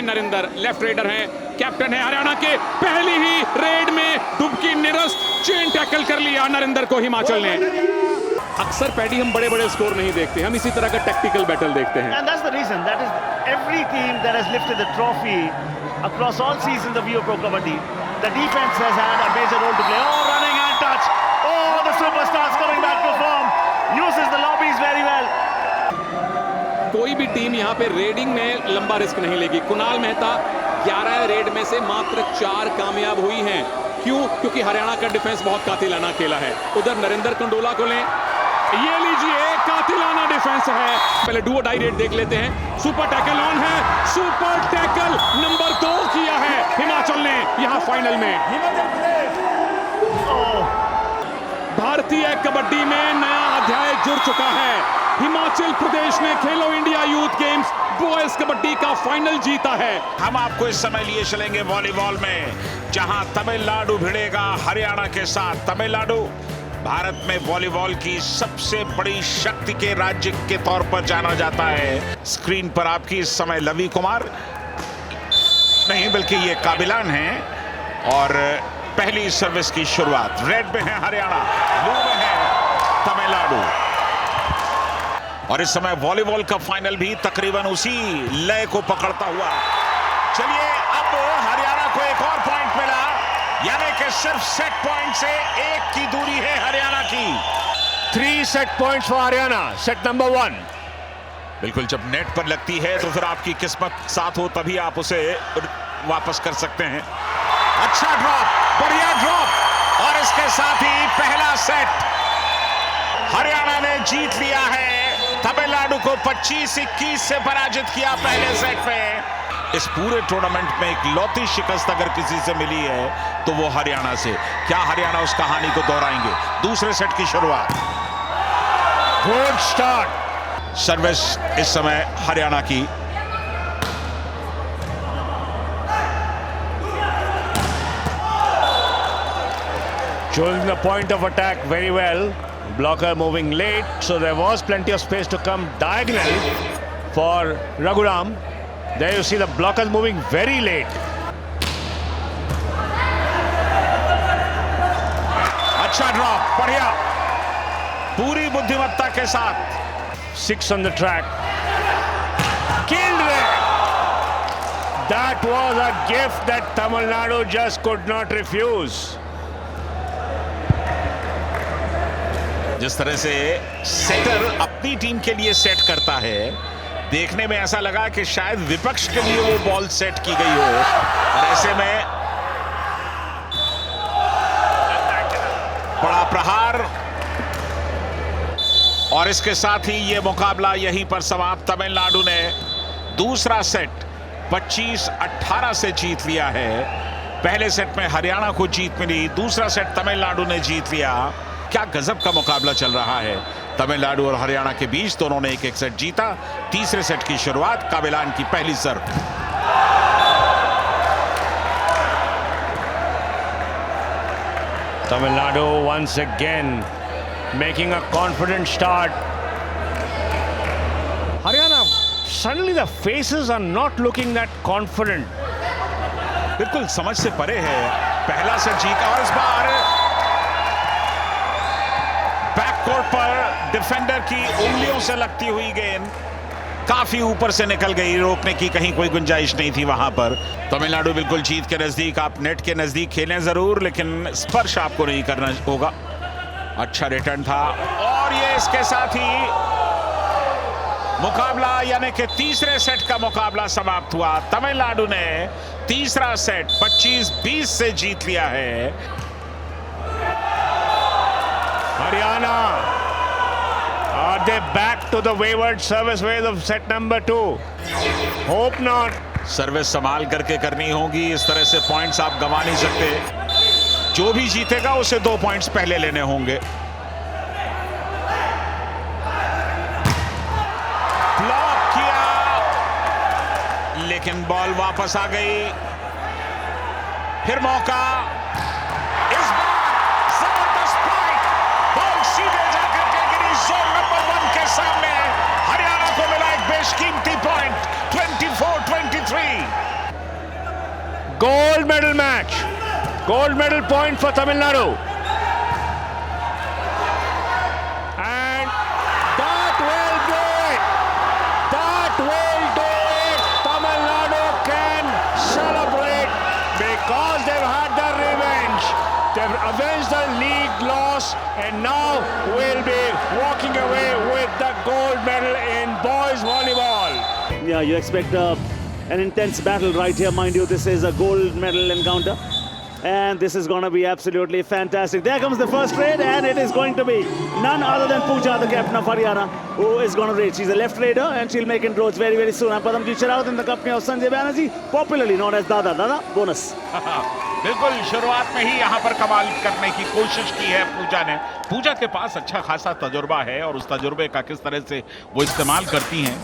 हैं Narendra, left raider हैं, captain है हरियाणा के। पहली ही रेड में डुबकी निरस्त चेन टैकल कर लिया नरेंद्र को हिमाचल ने। अक्सर पैडी हम बड़े बड़े स्कोर नहीं देखते, हम इसी तरह का टैक्टिकल बैटल देखते हैं। And that's the reason, that is every team that has lifted the trophy across all seasons of Vivo Pro Kabaddi, the defense has had a major role to play. Oh, running hand touch. Oh, the superstars coming back to form. Uses the lobbies very well. कोई भी team यहाँ पे raiding में लंबा risk नहीं लेगी। Kunal Mehta 11 red में से मात्र 4 कामयाब हुई हैं। क्यों? क्योंकि हरियाणा का डिफेंस बहुत कातिलाना खेला है। उधर नरेंद्र कंडोला को लें, ये लीजिए कातिलाना डिफेंस है। पहले डुओ डाई रेड देख लेते हैं। सुपर टैकल ऑन है, सुपर टैकल नंबर 2 किया है हिमाचल ने यहाँ फाइनल में। भारतीय कबड्डी में नया अध्याय जुड़ चुका है। हिमाचल प्रदेश ने खेलो India youth games boys kabaddi का फाइनल जीता है। हम आपको इस समय लिए चलेंगे वॉलीबॉल में, जहां तमिलनाडु भिड़ेगा हरियाणा के साथ। तमिलनाडु भारत में वॉलीबॉल की सबसे बड़ी शक्ति के राज्य के तौर पर जाना जाता है। स्क्रीन पर आपकी इस समय लवी कुमार नहीं बल्कि ये काबिलान हैं और पहली सर्विस की शुरुआत। रेड में है हरियाणा, ब्लू में है तमिलनाडु। और इस समय वॉलीबॉल का फाइनल भी तकरीबन उसी लय को पकड़ता हुआ। चलिए, अब हरियाणा को एक और पॉइंट मिला, यानी कि सिर्फ सेट पॉइंट से 1 की दूरी है हरियाणा की। 3 set points for Haryana, set number 1. बिल्कुल, जब नेट पर लगती है तो फिर आपकी किस्मत साथ हो तभी आप उसे वापस कर सकते हैं। अच्छा ड्रॉप, बढ़िया ड्रॉप, और इसके साथ ही पहला सेट हरियाणा ने जीत लिया है। तमिलनाडु को 25-21 से पराजित किया पहले सेट में। इस पूरे टूर्नामेंट में एक लौती शिकस्त अगर किसी से मिली है तो वो हरियाणा से। क्या हरियाणा उस कहानी को दोहराएंगे? दूसरे सेट की शुरुआत। Good start. सर्विस इस समय हरियाणा की। Choosing the point of attack very well. Blocker moving late, so there was plenty of space to come diagonal for Raghuram. There you see the blockers moving very late. अच्छा drop, बढ़िया, पूरी बुद्धिमत्ता के साथ। 6 on the track. Killed it. That was a gift that Tamil Nadu just could not refuse. जिस तरह से shutter अपनी टीम के लिए सेट करता है, देखने में ऐसा लगा कि शायद विपक्ष के लिए वो बॉल सेट की गई हो। और ऐसे में बड़ा प्रहार, और इसके साथ ही ये मुकाबला यहीं पर समाप्त। तमिलनाडु ने दूसरा सेट 25-18 से जीत लिया है। पहले सेट में हरियाणा को जीत मिली, दूसरा सेट तमिलनाडु ने जीत लिया। क्या गजब का मुकाबला चल रहा है तमिलनाडु और हरियाणा के बीच। दोनों ने एक सेट जीता। तीसरे सेट की शुरुआत, काबिलान की पहली सर्व। Tamil Nadu once again making a confident start. Haryana, suddenly the faces are not looking that confident. बिल्कुल समझ से परे है। पहला सेट जीता और इस बार बैककोर्ट पर डिफेंडर की उंगलियों से लगती हुई गेंद काफी ऊपर से निकल गई। रोकने की कहीं कोई गुंजाइश नहीं थी वहां पर। तमिलनाडु बिल्कुल जीत के नजदीक। आप नेट के नजदीक खेलें जरूर, लेकिन स्पर्श आपको नहीं करना होगा। अच्छा रिटर्न था, और ये इसके साथ ही मुकाबला यानी कि तीसरे सेट का मुकाबला समाप्त हुआ। तमिलनाडु ने तीसरा सेट 25-20 से जीत लिया है। Haryana, are they back to the wayward service ways of set number 2? Hope not. Service संभाल करके करनी होगी। इस तरह से पॉइंट्स आप गंवा नहीं सकते। जो भी जीतेगा उसे 2 पॉइंट्स पहले लेने होंगे। ब्लॉक किया, लेकिन बॉल वापस आ गई। फिर मौका, इस बार जबरदस्त पॉइंट, बॉल सीधे जाकर के गिरी जोन नंबर 1 के सामने। हरियाणा को मिला एक बेशकीमती point. 24-23 3. Gold medal match. Gold medal point for Tamil Nadu. And that will do it. That will do it. Tamil Nadu can celebrate because they've had their revenge. They've avenged the league loss and now will be walking away with the gold medal in boys volleyball. Yeah, you expect an intense battle right here, mind you. This is a gold medal encounter, and this is going to be absolutely fantastic. There comes the first raid, and it is going to be none other than Pooja, the captain of Haryana, who is going to raid. She's a left raider, and she'll make inroads very, very soon. I'm Padamji Chiraut in the company of Sanjay Banerjee, popularly known as Dada. Dada, bonus. बिल्कुल शुरुआत में ही यहाँ पर कमाल करने की कोशिश की है पूजा ने। पूजा के पास अच्छा खासा तजुर्बा है और उस तजुर्बे का किस तरह से वो इस्तेमाल करती हैं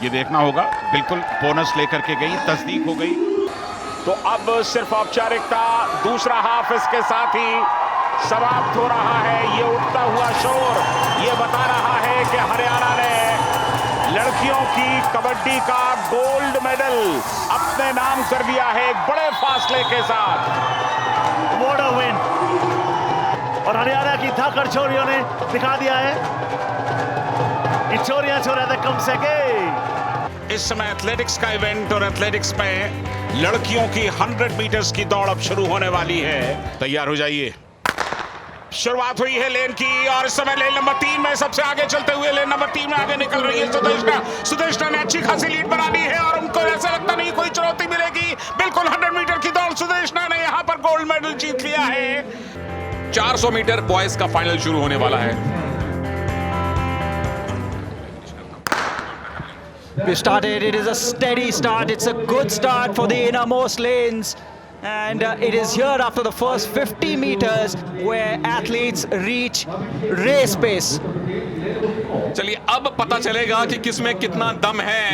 ये देखना होगा। बिल्कुल बोनस लेकर के गई, तस्दीक हो गई। तो अब सिर्फ औपचारिकता, दूसरा हाफ इसके साथ ही समाप्त हो रहा है। ये उठता हुआ शोर ये बता रहा है कि हरियाणा ने लड़कियों की कबड्डी का गोल्ड मेडल अपने नाम कर दिया है एक बड़े फासले के साथ। What a win! और हरियाणा की धाकड़ छोरियों ने दिखा दिया है कि छोरियां छोरा तक कम सके। इस समय एथलेटिक्स का इवेंट और एथलेटिक्स में लड़कियों की 100 मीटर्स की दौड़ अब शुरू होने वाली है। तैयार हो जाइए। शुरुआत हुई है लेन की और इस समय लेन नंबर 3 में सबसे आगे चलते हुए लेन नंबर 3 में आगे निकल रही है सुदेशना ने अच्छी खासी लीड बना ली है और उनको ऐसा लगता नहीं कोई चुनौती मिलेगी। बिल्कुल 100 मीटर की दौड़ सुदेशना ने यहाँ पर गोल्ड मेडल जीत लिया है। 400 मीटर बॉयज का फाइनल शुरू होने वाला है। We started, it is a steady start, it's a good start for the innermost lanes. And it is here after the first 50 meters where athletes reach race pace. चलिए अब पता चलेगा कि किसमें कितना दम है।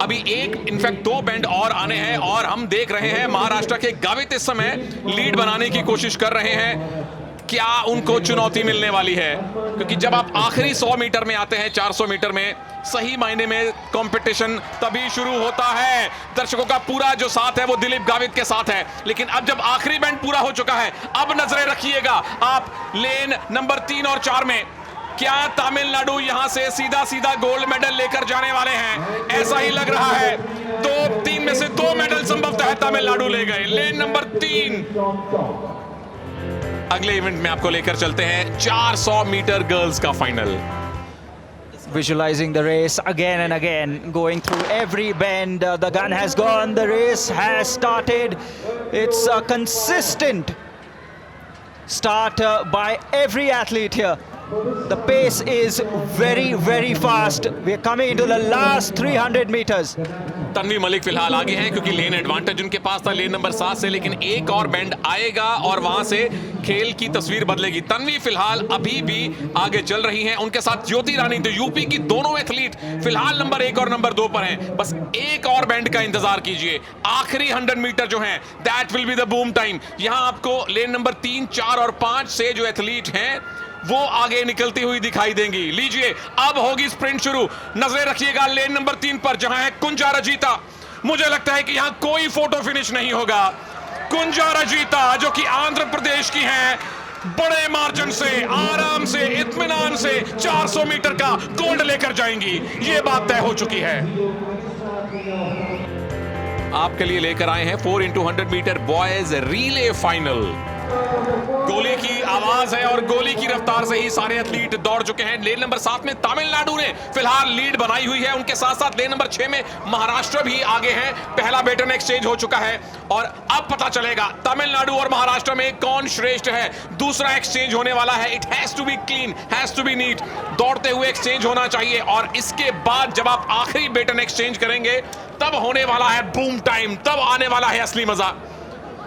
अभी एक इनफैक्ट 2 बैंड और आने हैं और हम देख रहे हैं महाराष्ट्र के गावित इस समय लीड बनाने की कोशिश कर रहे हैं। क्या उनको चुनौती मिलने वाली है? क्योंकि जब आप आखिरी 100 मीटर में आते हैं, 400 मीटर में सही मायने में कंपटीशन तभी शुरू होता है। दर्शकों का पूरा जो साथ है वो दिलीप गावित के साथ है, लेकिन अब जब आखिरी बैंड पूरा हो चुका है, अब नजरें रखिएगा आप लेन नंबर 3 और 4 में। क्या तमिलनाडु यहां से सीधा सीधा गोल्ड मेडल लेकर जाने वाले हैं? ऐसा ही लग रहा है। 2-3 में से 2 मेडल संभवतः है तमिलनाडु ले गए। लेन नंबर 3 अगले इवेंट में आपको लेकर चलते हैं 400 मीटर गर्ल्स का final. Visualizing the race again and again, going through every bend. The gun has gone, the race has started. It's a consistent start by every athlete here. The pace is very, very fast. We are coming into the last 300 meters. Tanvi Malik फिलहाल आगे हैं क्योंकि लेन advantage उनके पास था lane number 7 से, लेकिन एक और बैंड आएगा और वहां से खेल की तस्वीर बदलेगी। तन्वी फिलहाल अभी भी आगे चल रही हैं, उनके साथ ज्योति रानी, तो यूपी की दोनों एथलीट फिलहाल नंबर 1 और नंबर 2 पर हैं। बस एक और बैंड का इंतजार कीजिए। आखिरी 100 मीटर जो हैं, that will be the boom time. यहां आपको लेन नंबर 3, 4 और 5 से जो एथलीट हैं वो आगे निकलती हुई दिखाई देंगी। लीजिए अब होगी स्प्रिंट शुरू। नजरें रखिएगा लेन नंबर 3 पर जहां है कुंजा रजीता। मुझे लगता है कि यहां कोई फोटो फिनिश नहीं होगा। कुंजा रजीता जो कि आंध्र प्रदेश की हैं, बड़े मार्जिन से आराम से इत्मीनान से 400 मीटर का गोल्ड लेकर जाएंगी, ये बात तय हो चुकी है। आपके लिए लेकर आए हैं 4x100 metre boys relay final. गोली की आवाज है और गोली की रफ्तार से ही सारे एथलीट दौड़ चुके हैं। लेन नंबर 7 में तमिलनाडु ने फिलहाल लीड बनाई हुई है, उनके साथ साथ लेन नंबर 6 में महाराष्ट्र भी आगे है। पहला बेटन एक्सचेंज हो चुका है और अब पता चलेगा तमिलनाडु और महाराष्ट्र में कौन श्रेष्ठ है। दूसरा एक्सचेंज होने वाला है। It has to be clean, has to be neat. दौड़ते हुए एक्सचेंज होना चाहिए और इसके बाद जब आप आखिरी बेटन एक्सचेंज करेंगे तब होने वाला है बूम टाइम, तब आने वाला है असली मजा।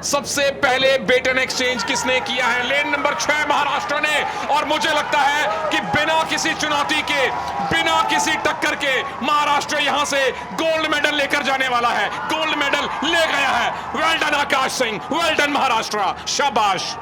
सबसे पहले बेटन एक्सचेंज किसने किया है? लेन नंबर 6 महाराष्ट्र ने, और मुझे लगता है कि बिना किसी चुनौती के, बिना किसी टक्कर के महाराष्ट्र यहां से गोल्ड मेडल लेकर जाने वाला है। गोल्ड मेडल ले गया है। Well done Akash Singh, well done Maharashtra, शाबाश।